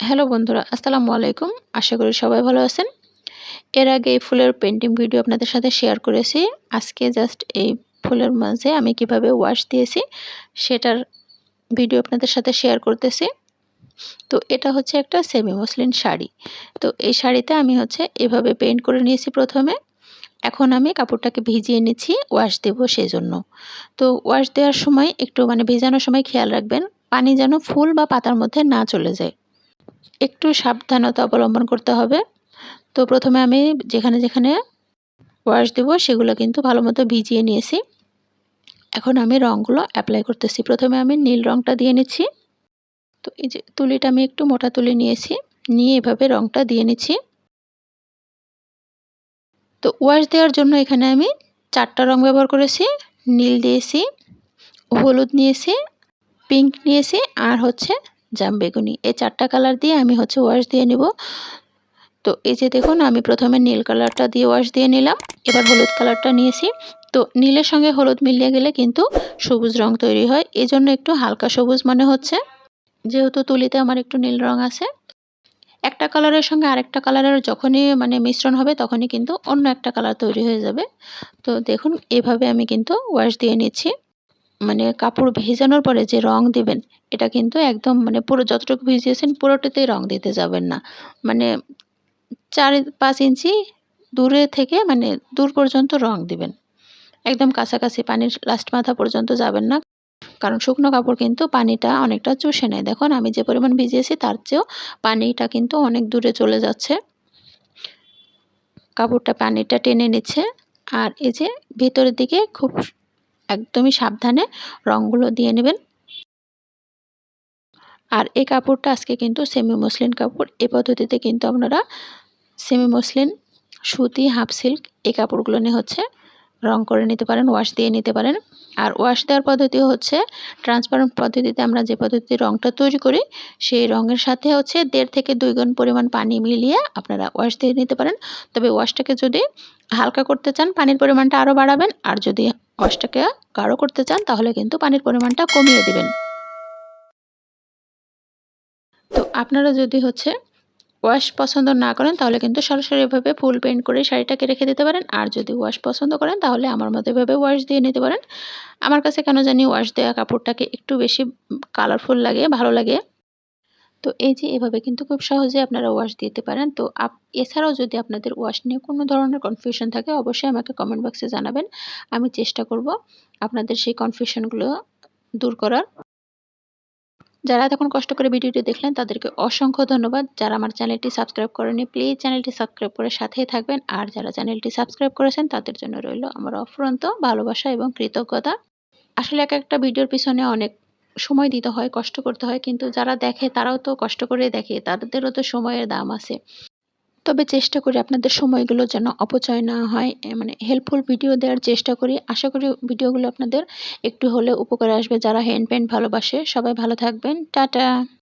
Hello বন্ধুরা, আসসালামু আলাইকুম। আশা করি সবাই ভালো আছেন। এর আগে এই ফুলের পেইন্টিং ভিডিও আপনাদের সাথে শেয়ার করেছি। আজকে জাস্ট এই ফুলের মাঝে আমি কিভাবে ওয়াশ দিয়েছি সেটার ভিডিও আপনাদের সাথে শেয়ার করতেছি। তো এটা হচ্ছে একটা সেমি মসলিন শাড়ি। তো এই শাড়িতে আমি হচ্ছে এভাবে পেইন্ট করে নিয়েছি প্রথমে। এখন আমি কাপড়টাকে ভিজিয়ে নিচ্ছি ওয়াশ দেব সেজন্য। তো ওয়াশ দেওয়ার সময় একটু ভেজানোর সময় খেয়াল রাখবেন পানি যেন ফুল বা পাতার মধ্যে না চলে যায়। একটু সাবধানতা অবলম্বন করতে হবে। তো প্রথমে আমি যেখানে ওয়াশ দেবো সেগুলো কিন্তু ভালোমতো ভিজিয়ে নিয়েছি। এখন আমি রঙগুলো অ্যাপ্লাই করতেছি। প্রথমে আমি নীল রঙটা দিয়ে নিচ্ছি। তো এই যে তুলিটা আমি একটু মোটা তুলি নিয়েছি, নিয়ে এভাবে রঙটা দিয়ে নিচ্ছি। তো ওয়াশ দেওয়ার জন্য এখানে আমি 4টা রং ব্যবহার করেছি। নীল দিয়েছি, হলুদ নিয়েছি, পিঙ্ক নিয়েছি আর হচ্ছে জাম বেগুনি। এই 4টা কালার দিয়ে আমি হচ্ছে ওয়াশ দিয়ে নিব। তো এই যে দেখুন আমি প্রথমে নীল কালারটা দিয়ে ওয়াশ দিয়ে নিলাম। এবার হলুদ কালারটা নিয়েছি। তো নীলের সঙ্গে হলুদ মিলিয়ে গেলে কিন্তু সবুজ রং তৈরি হয়। এজন্য একটু হালকা সবুজ মনে হচ্ছে। যেহেতু তুলিতে আমার একটু নীল রং আছে। একটা কালারের সঙ্গে আরেকটা কালারের যখনই মিশ্রণ হবে তখনই কিন্তু অন্য একটা কালার তৈরি হয়ে যাবে। তো দেখুন এভাবে আমি কিন্তু ওয়াশ দিয়ে নিচ্ছি। কাপড় ভেজানোর পরে যে রং দিবেন এটা কিন্তু একদম পুরো যতটুকু ভিজিয়েছেন পুরোটাতেই রং দিতে যাবেন না। মানে 4-5 ইঞ্চি দূরে থেকে দূর পর্যন্ত রং দিবেন। একদম কাছাকাছি পানির লাস্ট মাথা পর্যন্ত যাবেন না। কারণ শুকনো কাপড় কিন্তু পানিটা অনেকটা চুষে নেয়। দেখুন আমি যে পরিমাণ ভিজিয়েছি তার চেয়েও পানিটা কিন্তু অনেক দূরে চলে যাচ্ছে। কাপড়টা পানিটা টেনে নিচ্ছে। আর এই যে ভেতরের দিকে খুব একদমই সাবধানে রঙগুলো দিয়ে নেবেন। আর এই কাপড়টা আজকে কিন্তু সেমি মসলিন কাপড়। এই পদ্ধতিতে কিন্তু আপনারা সেমি মসলিন, সুতি, হাফ সিল্ক এই কাপড়গুলো নিয়ে হচ্ছে রং করে নিতে পারেন, ওয়াশ দিয়ে নিতে পারেন। আর ওয়াশ দেওয়ার পদ্ধতি হচ্ছে ট্রান্সপারেন্ট পদ্ধতিতে আমরা যে পদ্ধতিতে রংটা তৈরি করি সেই রঙের সাথে হচ্ছে 1.5 থেকে 2 গুণ পরিমাণ পানি মিলিয়ে আপনারা ওয়াশ দিয়ে নিতে পারেন। তবে ওয়াশটাকে যদি হালকা করতে চান পানির পরিমাণটা আরও বাড়াবেন, আর যদি ওয়াশটাকে গাঢ় করতে চান তাহলে কিন্তু পানির পরিমাণটা কমিয়ে দিবেন। তো আপনারা যদি হচ্ছে ওয়াশ পছন্দ না করেন তাহলে কিন্তু সরাসরি এভাবে ফুল পেইন্ট করে শাড়িটাকে রেখে দিতে পারেন। আর যদি ওয়াশ পছন্দ করেন তাহলে আমার মতো এভাবে ওয়াশ দিয়ে নিতে পারেন। আমার কাছে কেন জানি ওয়াশ দেওয়া কাপড়টাকে একটু বেশি কালারফুল লাগে, ভালো লাগে। তো এই যে এভাবে কিন্তু খুব সহজে আপনারা ওয়াশ দিতে পারেন। তো এছাড়াও যদি আপনাদের ওয়াশ নিয়ে কোনো ধরনের কনফিউশন থাকে অবশ্যই আমাকে কমেন্ট বক্সে জানাবেন। আমি চেষ্টা করব আপনাদের সেই কনফিউশনগুলো দূর করার। যারা এতক্ষণ কষ্ট করে ভিডিওটি দেখলেন তাদেরকে অসংখ্য ধন্যবাদ। যারা আমার চ্যানেলটি সাবস্ক্রাইব করেনি প্লিজ চ্যানেলটি সাবস্ক্রাইব করে সাথেই থাকবেন। আর যারা চ্যানেলটি সাবস্ক্রাইব করেছেন তাদের জন্য রইল আমার অফুরন্ত ভালোবাসা এবং কৃতজ্ঞতা। আসলে একটা ভিডিওর পিছনে অনেক সময় দিতে হয়, কষ্ট করতে হয়। কিন্তু যারা দেখে তারাও তো কষ্ট করে দেখে, তাদেরও তো সময়ের দাম আছে। তবে চেষ্টা করি আপনাদের সময়গুলো যেন অপচয় না হয়। হেল্পফুল ভিডিও দেওয়ার চেষ্টা করি। আশা করি ভিডিওগুলো আপনাদের একটু হলেও উপকারে আসবে। যারা হ্যান্ড পেইন্ট ভালোবাসে সবাই ভালো থাকবেন। টাটা।